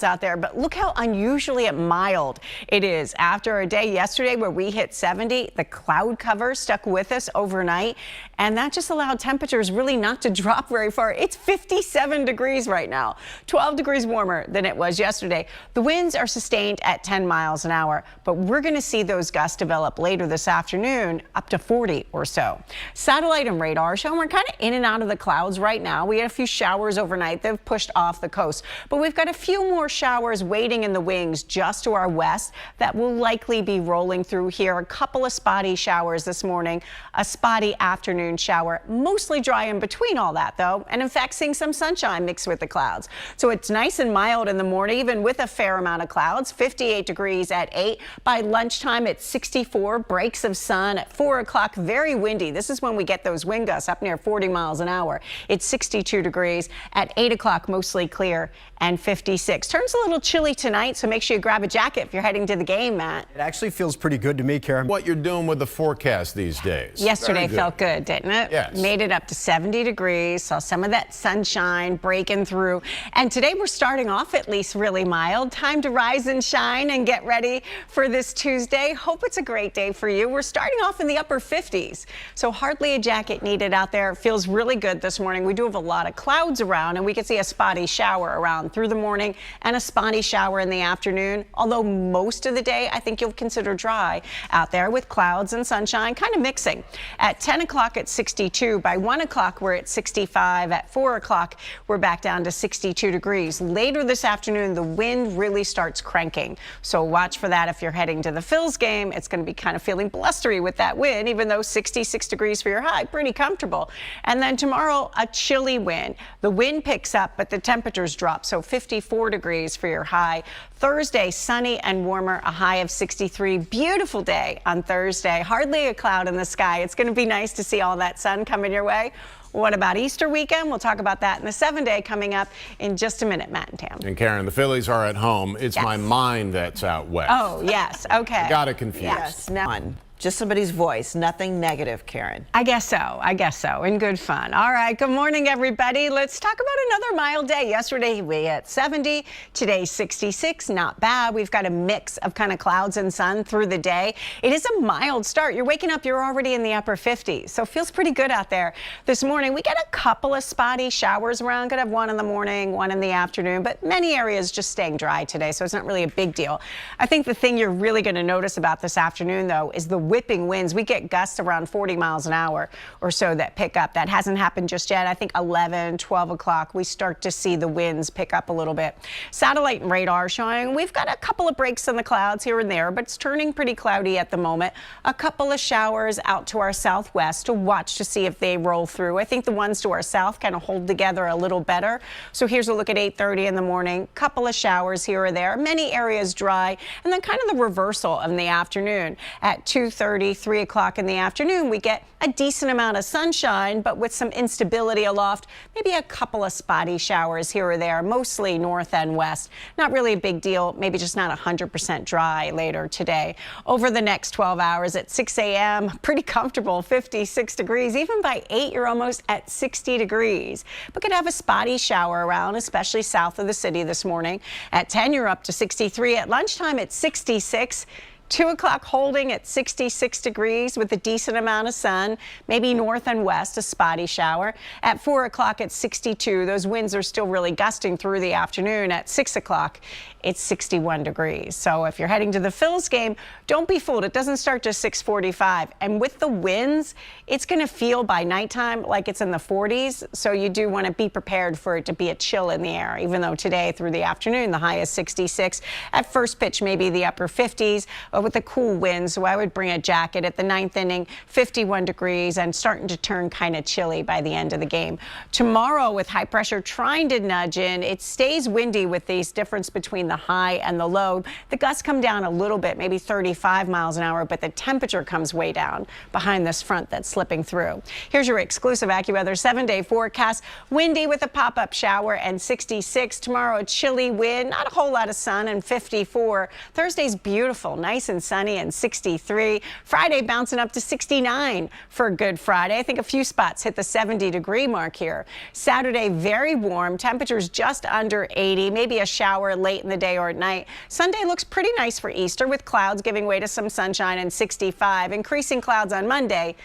out there, but look how unusually mild it is. After a day yesterday where we hit 70, the cloud cover stuck with us overnight, and that just allowed temperatures really not to drop very far. It's 57 degrees right now, 12 degrees warmer than it was yesterday. The winds are sustained at 10 miles an hour, but we're going to see those gusts develop later this afternoon, up to 40 or so. Satellite and radar showing we're kind of in and out of the clouds right now. We had a few showers overnight that have pushed off the coast, but we've got a few more showers waiting in the wings just to our west that will likely be rolling through here. A couple of spotty showers this morning, a spotty afternoon shower, mostly dry in between all that though, and in fact seeing some sunshine mixed with the clouds. So it's nice and mild in the morning, even with a fair amount of clouds. 58 degrees at 8. By lunchtime it's 64, breaks of sun at 4 o'clock. Very windy. This is when we get those wind gusts up near 40 miles an hour. It's 62 degrees at 8 o'clock, mostly clear, and 56. Turns a little chilly tonight, so make sure you grab a jacket if you're heading to the game, Matt. It actually feels pretty good to me, Karen. What you're doing with the forecast these days. Yesterday felt good, didn't it? Yes. Made it up to 70 degrees, saw some of that sunshine breaking through. And today we're starting off at least really mild. Time to rise and shine and get ready for this Tuesday. Hope it's a great day for you. We're starting off in the upper 50s, so hardly a jacket needed out there. It feels really good this morning. We do have a lot of clouds around, and we can see a spotty shower around through the morning and a spotty shower in the afternoon, although most of the day I think you'll consider dry out there with clouds and sunshine kind of mixing. At 10 o'clock at 62, by 1 o'clock we're at 65, at 4 o'clock we're back down to 62 degrees. Later this afternoon the wind really starts cranking, so watch for that if you're heading to the Phils game. It's going to be kind of feeling blustery with that wind, even though 66 degrees for your high, pretty comfortable. And then tomorrow a chilly wind. The wind picks up but the temperatures drop, so 54 degrees for your high. Thursday, sunny and warmer, a high of 63. Beautiful day on Thursday. Hardly a cloud in the sky. It's going to be nice to see all that sun coming your way. What about Easter weekend? We'll talk about that in the 7-day coming up in just a minute, Matt and Tam. And Karen, the Phillies are at home. It's my mind that's out west. Oh, yes. Okay. I got it confused. Yes. None. Just somebody's voice, nothing negative, Karen. I guess so, in good fun. All right, good morning, everybody. Let's talk about another mild day. Yesterday we had 70, today 66, not bad. We've got a mix of kind of clouds and sun through the day. It is a mild start. You're waking up, you're already in the upper 50s, so it feels pretty good out there. This morning we get a couple of spotty showers around. Could have one in the morning, one in the afternoon, but many areas just staying dry today, so it's not really a big deal. I think the thing you're really going to notice about this afternoon, though, is the whipping winds. We get gusts around 40 miles an hour or so that pick up. That hasn't happened just yet. I think 11, 12 o'clock, we start to see the winds pick up a little bit. Satellite and radar showing we've got a couple of breaks in the clouds here and there, but it's turning pretty cloudy at the moment. A couple of showers out to our southwest to watch to see if they roll through. I think the ones to our south kind of hold together a little better. So here's a look at 8:30 in the morning. Couple of showers here or there. Many areas dry, and then kind of the reversal in the afternoon. At 2:30, 3 o'clock in the afternoon, we get a decent amount of sunshine, but with some instability aloft, maybe a couple of spotty showers here or there, mostly north and west. Not really a big deal, maybe just not 100% dry later today. Over the next 12 hours at 6 a.m., pretty comfortable, 56 degrees. Even by 8, you're almost at 60 degrees. But could have a spotty shower around, especially south of the city this morning. At 10, you're up to 63. At lunchtime, it's 66. 2 o'clock holding at 66 degrees with a decent amount of sun, maybe north and west, a spotty shower. At 4 o'clock at 62, those winds are still really gusting through the afternoon. At 6 o'clock, it's 61 degrees. So if you're heading to the Phils game, don't be fooled. It doesn't start to 6:45. And with the winds, it's going to feel by nighttime like it's in the 40s. So you do want to be prepared for it to be a chill in the air, even though today through the afternoon, the high is 66. At first pitch, maybe the upper 50s. With the cool winds, so I would bring a jacket. At the 9th inning, 51 degrees and starting to turn kind of chilly by the end of the game. Tomorrow with high pressure trying to nudge in, it stays windy with these difference between the high and the low. The gusts come down a little bit, maybe 35 miles an hour, but the temperature comes way down behind this front that's slipping through. Here's your exclusive AccuWeather 7-day forecast. Windy with a pop-up shower and 66. Tomorrow a chilly wind, not a whole lot of sun and 54. Thursday's beautiful, nice and sunny and 63. Friday bouncing up to 69 for a good Friday. I think a few spots hit the 70-degree mark here. Saturday, very warm. Temperatures just under 80. Maybe a shower late in the day or at night. Sunday looks pretty nice for Easter with clouds giving way to some sunshine and 65. Increasing clouds on Monday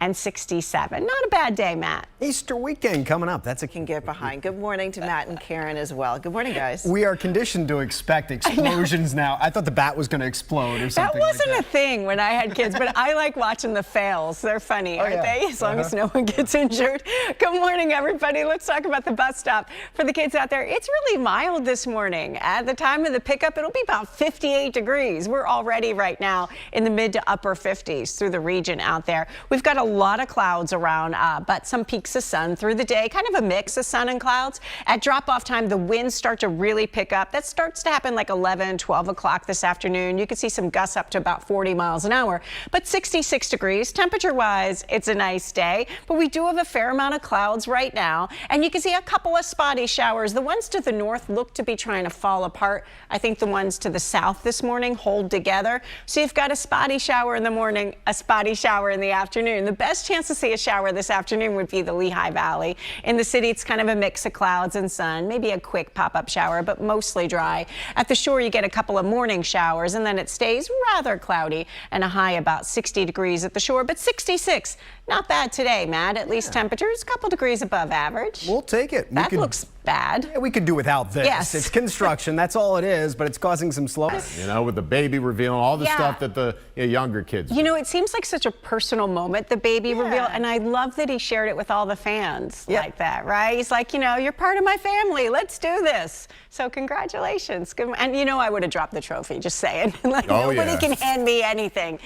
and 67. Not a bad day, Matt. Easter weekend coming up. That's a Can get behind. Good morning to Matt and Karen as well. Good morning, guys. We are conditioned to expect explosions now. I thought the bat was going to explode or That something wasn't like a thing when I had kids, but I like watching the fails. They're funny, aren't yeah. they? As long as no one gets injured. Good morning, everybody. Let's talk about the bus stop. For the kids out there, it's really mild this morning. At the time of the pickup, it'll be about 58 degrees. We're already right now in the mid to upper 50s through the region out there. We've got a lot of clouds around, but some peaks of sun through the day, kind of a mix of sun and clouds. At drop-off time, the winds start to really pick up. That starts to happen like 11, 12 o'clock this afternoon. You can see some gusts up to about 40 miles an hour, but 66 degrees. Temperature-wise, it's a nice day, but we do have a fair amount of clouds right now, and you can see a couple of spotty showers. The ones to the north look to be trying to fall apart. I think the ones to the south this morning hold together. So you've got a spotty shower in the morning, a spotty shower in the afternoon. The best chance to see a shower this afternoon would be the Lehigh Valley. In the city, it's kind of a mix of clouds and sun, maybe a quick pop-up shower, but mostly dry. At the shore, you get a couple of morning showers, and then it stays rather cloudy and a high about 60 degrees at the shore, but 66. Not bad today, Matt. At least temperatures a couple degrees above average. We'll take it. That looks bad. Yeah, we could do without this. Yes. It's construction. That's all it is, but it's causing some slowness. You know, with the baby reveal and all the stuff that the younger kids You know, it seems like such a personal moment, the baby reveal, and I love that he shared it with all the fans like that, right? He's like, you know, you're part of my family. Let's do this. So congratulations. Good, and you know, I would have dropped the trophy, just saying. Like, nobody can hand me anything.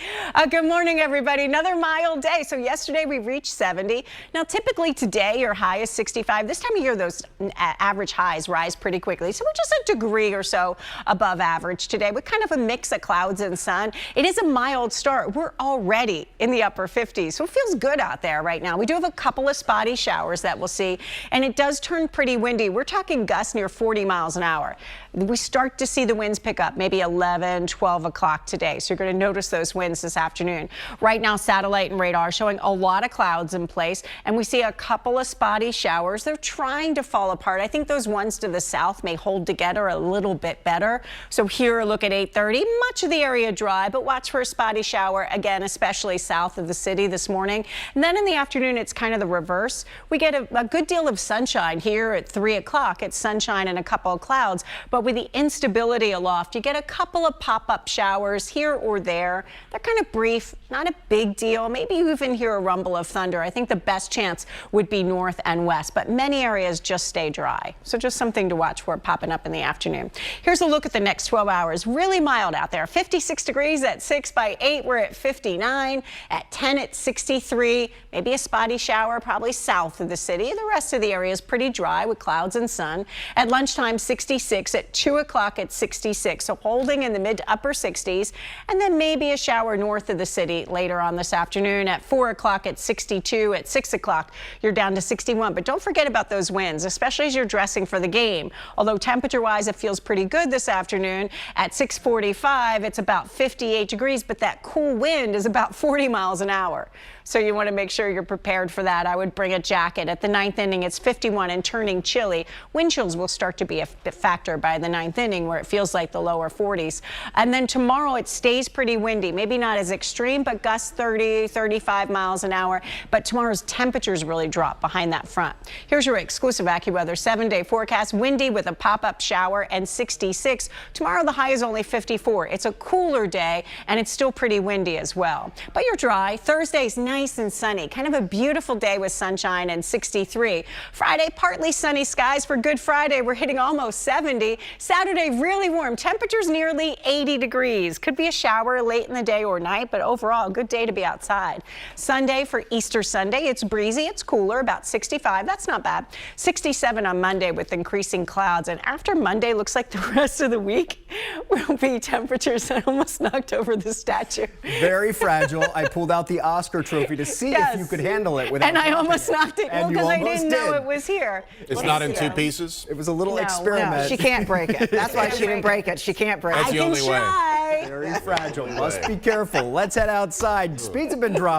Good morning, everybody. Another mild day. So yesterday we reached 70. Now, typically today your high is 65. This time of year, those average highs rise pretty quickly. So we're just a degree or so above average today with kind of a mix of clouds and sun. It is a mild start. We're already in the upper 50s, so it feels good out there right now. We do have a couple of spotty showers that we'll see, and it does turn pretty windy. We're talking gusts near 40 miles an hour. We start to see the winds pick up maybe 11, 12 o'clock today, so you're going to notice those winds this afternoon. Right now, satellite and radar showing a lot of clouds in place, and we see a couple of spotty showers. They're trying to fall apart. I think those ones to the south may hold together a little bit better. So here, a look at 8:30. Much of the area dry, but watch for a spotty shower again, especially south of the city this morning. And then in the afternoon, it's kind of the reverse. We get a good deal of sunshine here at 3 o'clock. It's sunshine and a couple of clouds, but with the instability aloft, you get a couple of pop-up showers here or there. They're kind of brief, not a big deal. Maybe you even hear a rumble of thunder. I think the best chance would be north and west, but many areas just stay dry. So just something to watch for popping up in the afternoon. Here's a look at the next 12 hours. Really mild out there. 56 degrees at 6. By 8, we're at 59. At 10, it's 63. Maybe a spotty shower, probably south of the city. The rest of the area is pretty dry with clouds and sun. At lunchtime, 66. At 2 o'clock, it's 66. So holding in the mid to upper 60s. And then maybe a shower north of the city later on this afternoon. At 4 o'clock, it's 62. At 6 o'clock, you're down to 61. But don't forget about those winds, especially as you're dressing for the game. Although temperature-wise, it feels pretty good this afternoon. At 6:45, it's about 58 degrees, but that cool wind is about 40 miles an hour. So you want to make sure you're prepared for that. I would bring a jacket. At the ninth inning, it's 51 and turning chilly. Wind chills will start to be a factor by the ninth inning, where it feels like the lower 40s. And then tomorrow, it stays pretty windy. Maybe not as extreme, but gusts 30, 35 miles an hour. But tomorrow's temperatures really drop behind that front. Here's your exclusive AccuWeather 7-day forecast. Windy with a pop-up shower and 66. Tomorrow, the high is only 54. It's a cooler day, and it's still pretty windy as well. But you're dry. Thursday's nice and sunny. Kind of a beautiful day with sunshine and 63. Friday, partly sunny skies for Good Friday. We're hitting almost 70. Saturday, really warm. Temperatures nearly 80 degrees. Could be a shower late in the day or night, but overall, a good day to be outside. Sunday for Easter Sunday, it's breezy. It's cooler, about 65. That's not bad. 67 on Monday with increasing clouds. And after Monday, looks like the rest of the week will be temperatures that almost knocked over the statue. Very fragile. I pulled out the Oscar trophy to see if you could handle it without And I almost knocked it because I didn't know did. it was here. It's not in two pieces? It was a little No, experiment. No, she can't break it. That's why she didn't break it. She can't break That's it. the I can only way. try. Bye. Very fragile. Must be careful. Let's head outside. Speeds have been dropping.